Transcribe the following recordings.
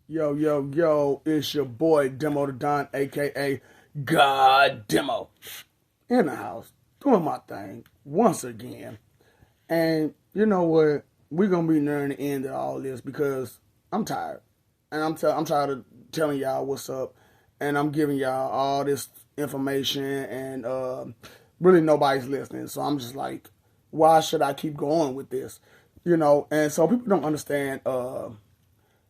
Yo, yo, yo, it's your boy Demo the Don, aka God Demo, in the house, doing my thing once again. And you know what? We're gonna be nearing the end of all this because I'm tired. And I'm tired of telling y'all what's up. And I'm giving y'all all this information and really nobody's listening. So I'm just like, why should I keep going with this? And so people don't understand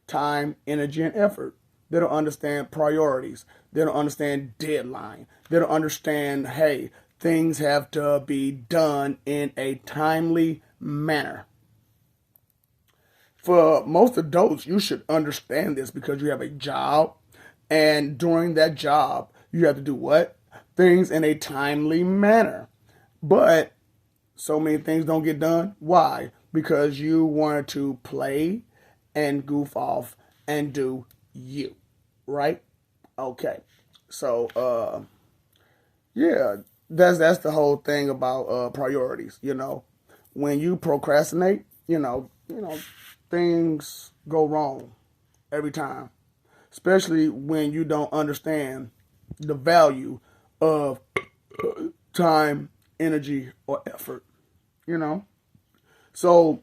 time, energy, and effort. They don't understand priorities. They don't understand deadline. They don't understand, hey, things have to be done in a timely manner. For most adults, you should understand this because you have a job, and during that job, you have to do what? Things in a timely manner. But so many things don't get done. Why? Because you wanted to play and goof off and do you, right? Okay. So yeah, that's the whole thing about priorities, When you procrastinate, things go wrong every time, especially when you don't understand the value of time, energy, or effort, you know? So,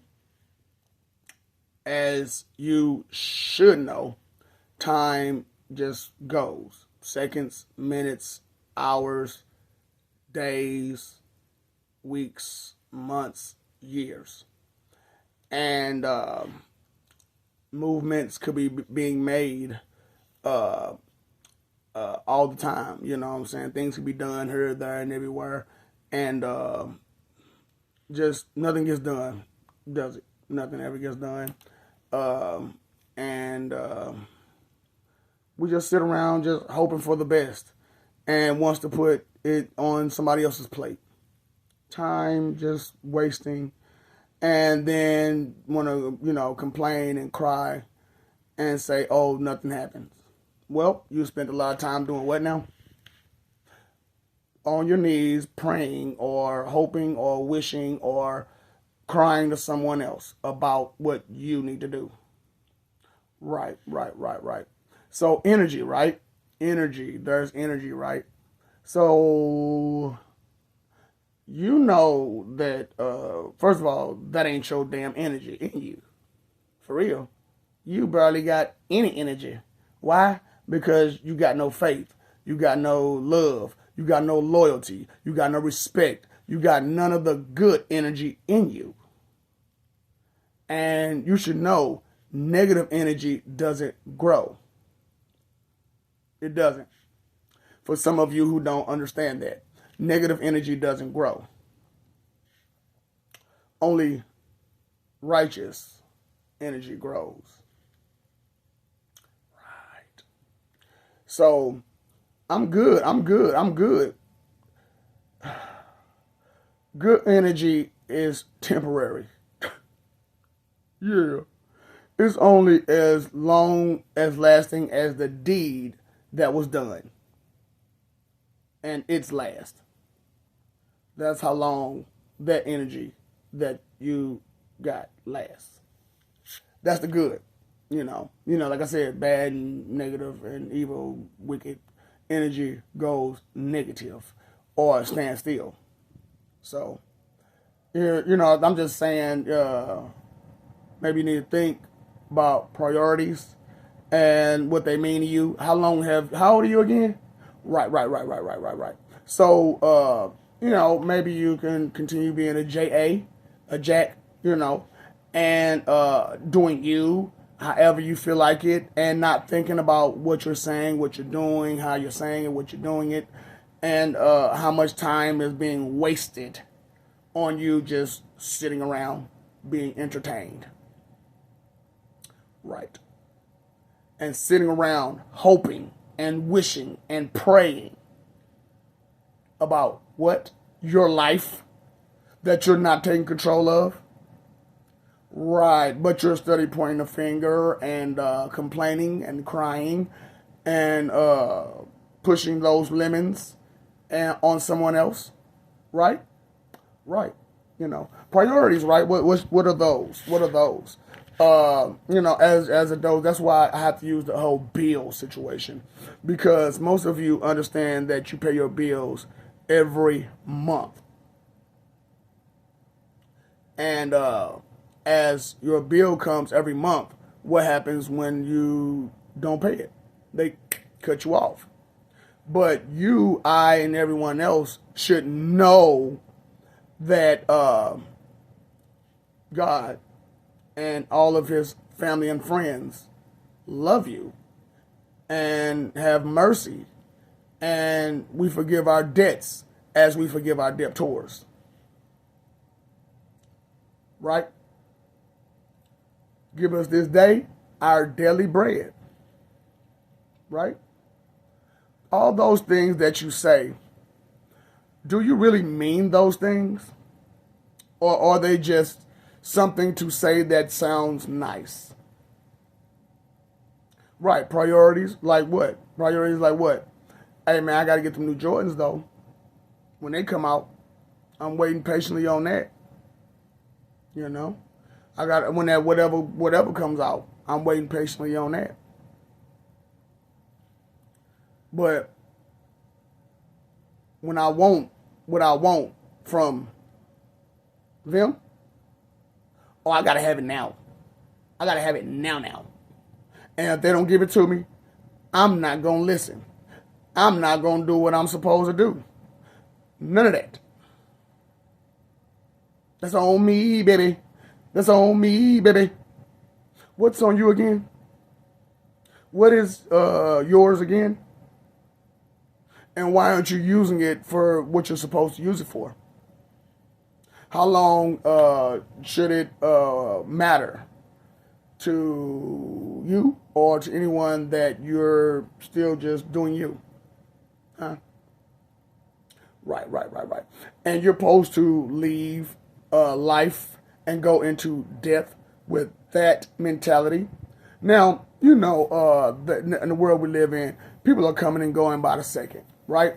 as you should know, time just goes seconds, minutes, hours, days, weeks, months, years. And movements could be being made uh, all the time. You know what I'm saying? Things could be done here, there, and everywhere. And just nothing gets done, does it? Nothing ever gets done. And we just sit around just hoping for the best and wants to put it on somebody else's plate. Time just wasting, and then want to, complain and cry and say, oh, nothing happens. Well, you spent a lot of time doing what now? On your knees praying or hoping or wishing or crying to someone else about what you need to do. Right, right, right, right. So energy, right? Energy. There's energy, right? So you know that first of all, that ain't your damn energy in you. For real. You barely got any energy. Why? Because you got no faith. You got no love. You got no loyalty. You got no respect. You got none of the good energy in you. And you should know negative energy doesn't grow. It doesn't. For some of you who don't understand that, negative energy doesn't grow. Only righteous energy grows. Right. So I'm good. I'm good. I'm good. Good energy is temporary. Yeah. It's only as long as lasting as the deed that was done. And its last. That's how long that energy that you got lasts. That's the good. Like I said, bad and negative and evil, wicked energy goes negative or stand still. So, I'm just saying, maybe you need to think about priorities and what they mean to you. How old are you again? Right. So, maybe you can continue being a JA, a Jack, and doing you however you feel like it, and not thinking about what you're saying, what you're doing, how you're saying it, what you're doing it, and how much time is being wasted on you just sitting around being entertained. Right. And sitting around hoping and wishing and praying about what? Your life that you're not taking control of. Right, but you're steady pointing the finger and complaining and crying and pushing those lemons on someone else. Right? Right. Priorities, right? What are those? What are those? as adults, that's why I have to use the whole bill situation, because most of you understand that you pay your bills every month, and as your bill comes every month, what happens when you don't pay it? They cut you off. But you, I, and everyone else should know that God and all of his family and friends love you and have mercy, and we forgive our debts as we forgive our debtors. Right? Give us this day our daily bread. Right? All those things that you say, do you really mean those things? Or are they just something to say that sounds nice? Right, priorities like what? Priorities like what? Hey man, I gotta get them new Jordans though. When they come out, I'm waiting patiently on that. You know? I got when that whatever comes out, I'm waiting patiently on that. But when I want what I want from them, oh, I gotta have it now. I gotta have it now. And if they don't give it to me, I'm not gonna listen. I'm not gonna do what I'm supposed to do. None of that. That's on me, baby. That's on me, baby. What's on you again? What is yours again? And why aren't you using it for what you're supposed to use it for? How long should it matter to you or to anyone that you're still just doing you? Huh? Right. And you're supposed to leave life and go into death with that mentality. Now, in the world we live in, people are coming and going by the second, right?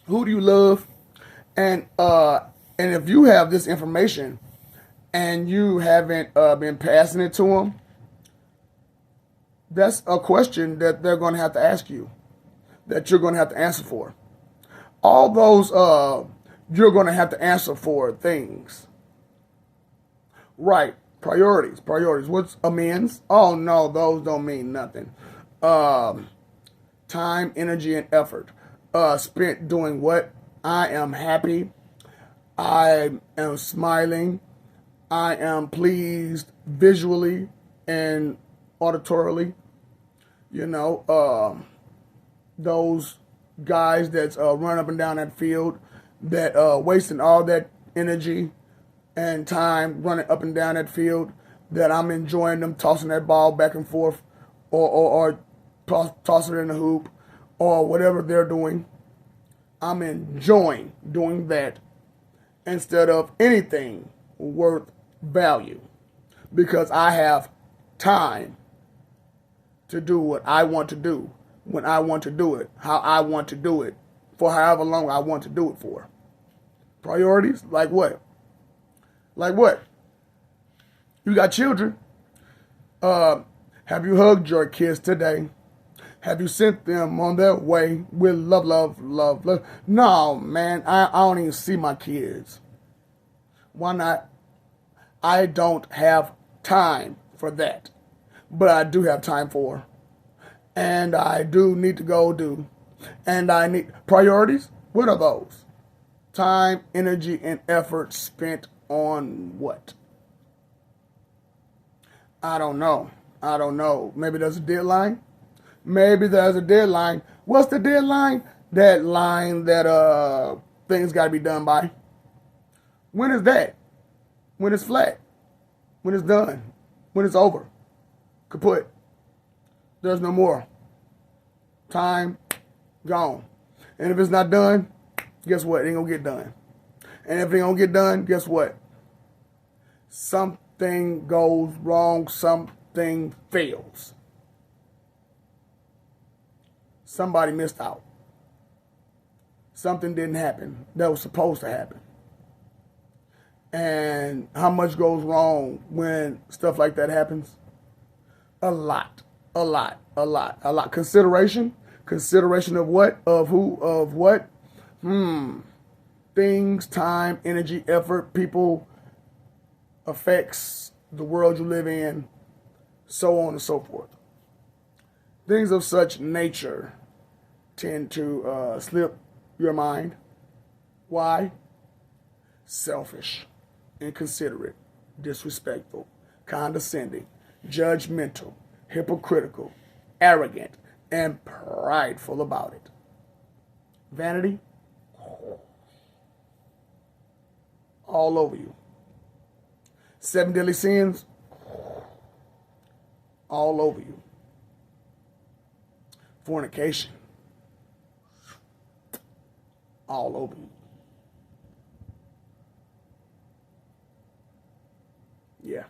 Who do you love? And if you have this information and you haven't been passing it to them, that's a question that they're going to have to ask you, that you're going to have to answer for. All those you're going to have to answer for things. Right. Priorities. What's amends? Oh, no, those don't mean nothing. Time, energy, and effort spent doing what? I am happy. I am smiling. I am pleased visually and auditorily. Those guys that's run up and down that field, that wasting all that energy and time running up and down that field, that I'm enjoying them tossing that ball back and forth or tossing it in the hoop or whatever they're doing. I'm enjoying doing that instead of anything worth value, because I have time to do what I want to do, when I want to do it, how I want to do it, for however long I want to do it for. Priorities? Like what? Like what? You got children. Have you hugged your kids today? Have you sent them on their way with love? No, man, I don't even see my kids. Why not? I don't have time for that. But I do have time for. And I do need to go do. And I need priorities. What are those? Time, energy, and effort spent on what? I don't know. Maybe there's a deadline. What's the deadline? That line that things got to be done by. When is that? When it's flat. When it's done. When it's over. Kaput. There's no more. Time gone. And if it's not done, guess what? It ain't gonna get done. And if it ain't gonna get done, guess what? Something goes wrong. Something fails. Somebody missed out. Something didn't happen that was supposed to happen. And how much goes wrong when stuff like that happens? A lot, a lot, a lot, a lot. Consideration of what? Of who? Of what? Things, time, energy, effort, people, effects, the world you live in, so on and so forth. Things of such nature tend to slip your mind. Why? Selfish, inconsiderate, disrespectful, condescending, judgmental, hypocritical, arrogant, and prideful about it. Vanity, all over you. 7 deadly sins, all over you. Fornication, all over you. Yeah.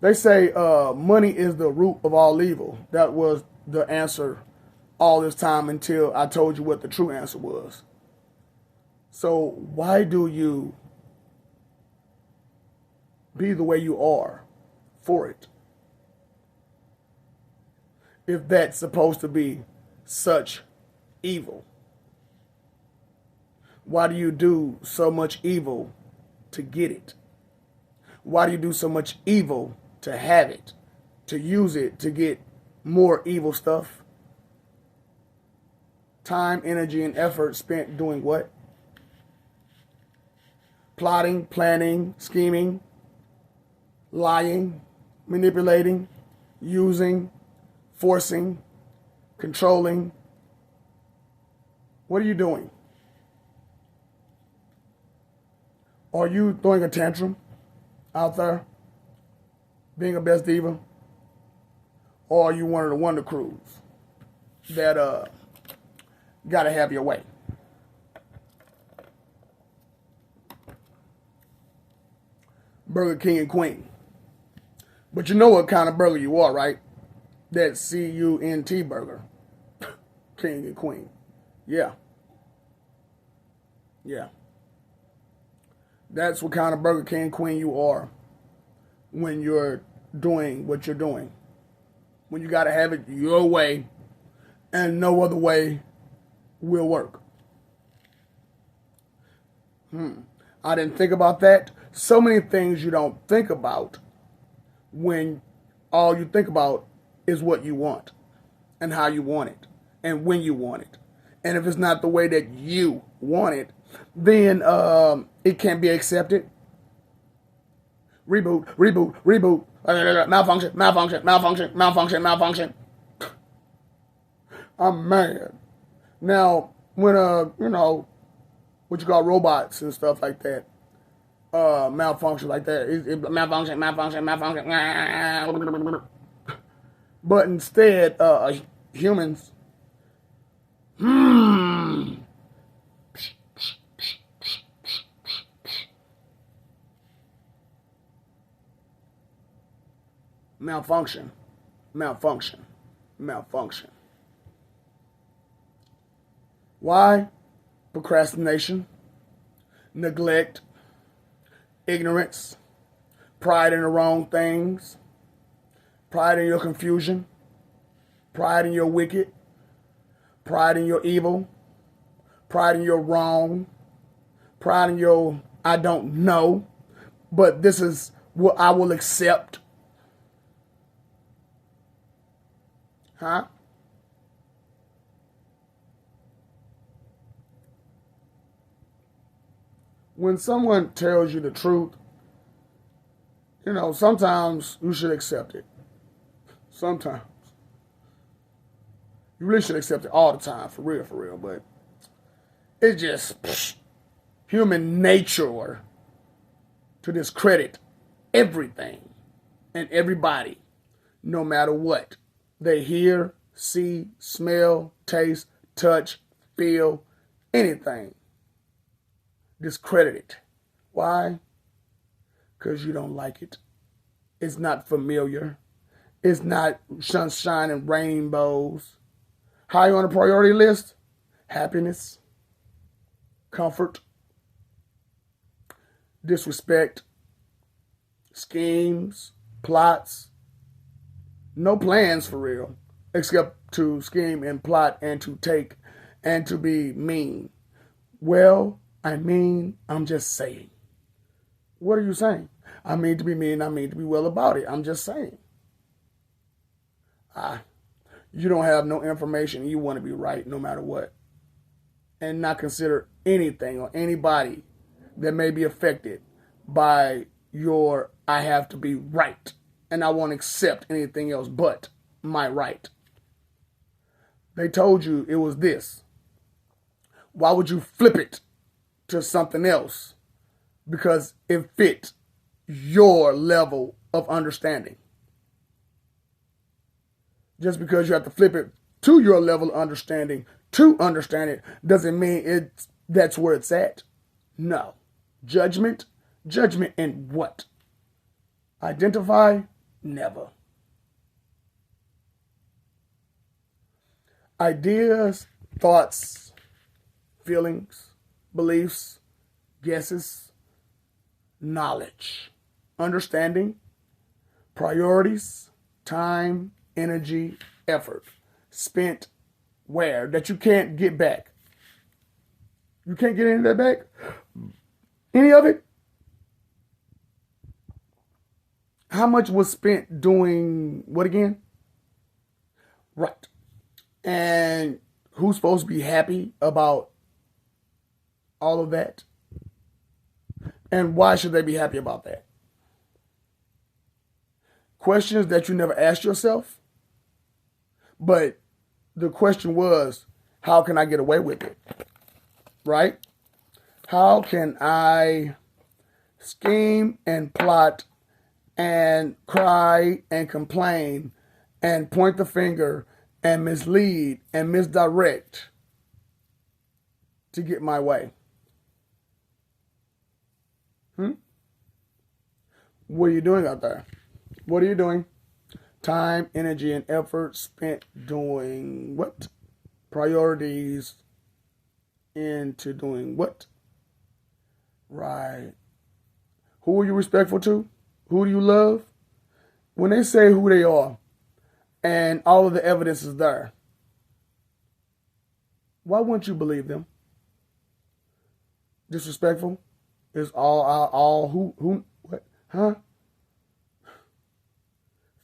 They say money is the root of all evil. That was the answer all this time until I told you what the true answer was. So why do you be the way you are for it? If that's supposed to be such evil, why do you do so much evil to get it? Why do you do so much evil to have it, to use it to get more evil stuff? Time, energy, and effort spent doing what? Plotting, planning, scheming, lying, manipulating, using, forcing, controlling. What are you doing? Are you throwing a tantrum out there, being a best diva? Or are you one of the Wonder Crews that gotta have your way? Burger King and Queen. But you know what kind of burger you are, right? That C-U-N-T burger. King and Queen. Yeah. Yeah. That's what kind of Burger King Queen you are when you're doing what you're doing. When you got to have it your way and no other way will work. I didn't think about that. So many things you don't think about when all you think about is what you want and how you want it and when you want it. And if it's not the way that you want it, then it can't be accepted. Reboot. Malfunction. I'm mad. Now, when what you call robots and stuff like that, malfunction like that, it malfunction. But instead, humans, malfunction. Why? Procrastination, neglect, ignorance, pride in the wrong things, pride in your confusion, pride in your wicked, pride in your evil, pride in your wrong, pride in your I don't know, but this is what I will accept. Huh? When someone tells you the truth, sometimes you should accept it. Sometimes. You really should accept it all the time, for real, but it's just human nature to discredit everything and everybody, no matter what they hear, see, smell, taste, touch, feel, anything. Discredit it. Why? Because you don't like it. It's not familiar. It's not sunshine and rainbows. High on the priority list? Happiness. comfort, disrespect, schemes, plots, no plans for real, except to scheme and plot and to take and to be mean. Well, I'm just saying. What are you saying? I mean to be mean, I mean to be well about it. I'm just saying. You don't have no information. You want to be right no matter what. And not consider anything or anybody that may be affected by your I have to be right. And I won't accept anything else but my right. They told you it was this. Why would you flip it to something else? Because it fit your level of understanding. Just because you have to flip it to your level of understanding to understand it doesn't mean that's where it's at. No. Judgment in what? Identify? Never. Ideas, thoughts, feelings, beliefs, guesses, knowledge, understanding, priorities, time, energy, effort, spent where that you can't get back. You can't get any of that back? Any of it? How much was spent doing what again? Right. And who's supposed to be happy about all of that? And why should they be happy about that? Questions that you never asked yourself. But the question was, how can I get away with it? Right? How can I scheme and plot and cry and complain and point the finger and mislead and misdirect to get my way? What are you doing out there? What are you doing? Time, energy, and effort spent doing what? Priorities into doing what? Right. Who are you respectful to? Who do you love? When they say who they are and all of the evidence is there, why wouldn't you believe them? Disrespectful is all who what? Huh?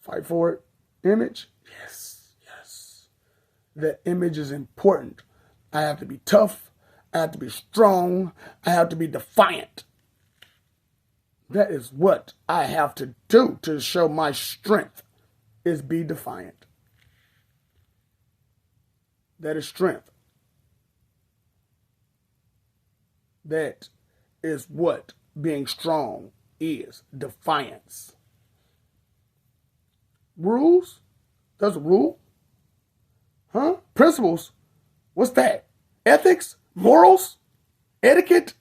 Fight for it. Image? Yes. That image is important. I have to be tough. I have to be strong. I have to be defiant. That is what I have to do to show my strength, is be defiant. That is strength. That is what being strong is. Defiance. Rules? That's a rule? Huh? Principles? What's that? Ethics? Morals? Etiquette?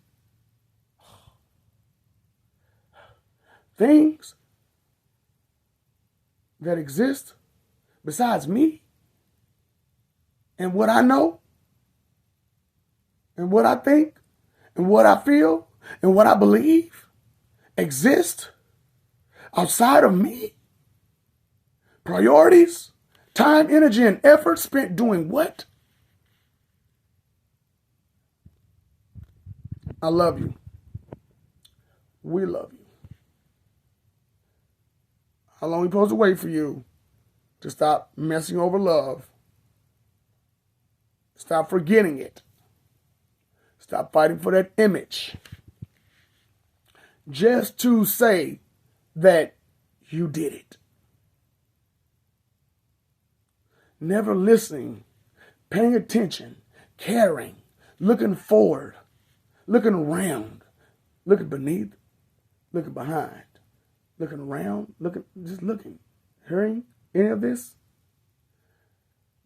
Things that exist besides me and what I know and what I think and what I feel and what I believe exist outside of me. Priorities, time, energy, and effort spent doing what? I love you. We love you. How long are we supposed to wait for you to stop messing over love? Stop forgetting it. Stop fighting for that image. Just to say that you did it. Never listening, paying attention, caring, looking forward, looking around, looking beneath, looking behind, looking around, just looking, hearing any of this?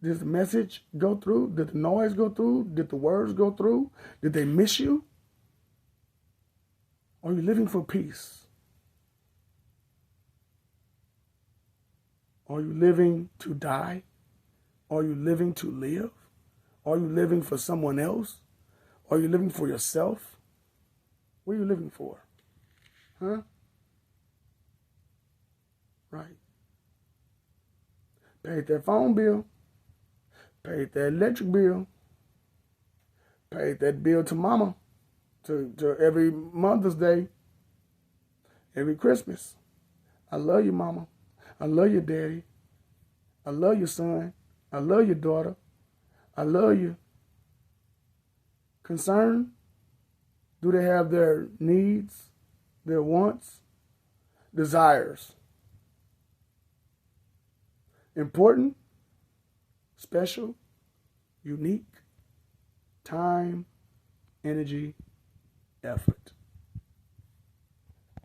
Did the message go through? Did the noise go through? Did the words go through? Did they miss you? Are you living for peace? Are you living to die? Are you living to live? Are you living for someone else? Are you living for yourself? What are you living for? Huh? Right. Paid that phone bill. Paid that electric bill. Paid that bill to mama. To every Mother's Day. Every Christmas. I love you, mama. I love you, daddy. I love you, son. I love your daughter. I love you. Concern? Do they have their needs, their wants, desires? Important, special, unique, time, energy, effort.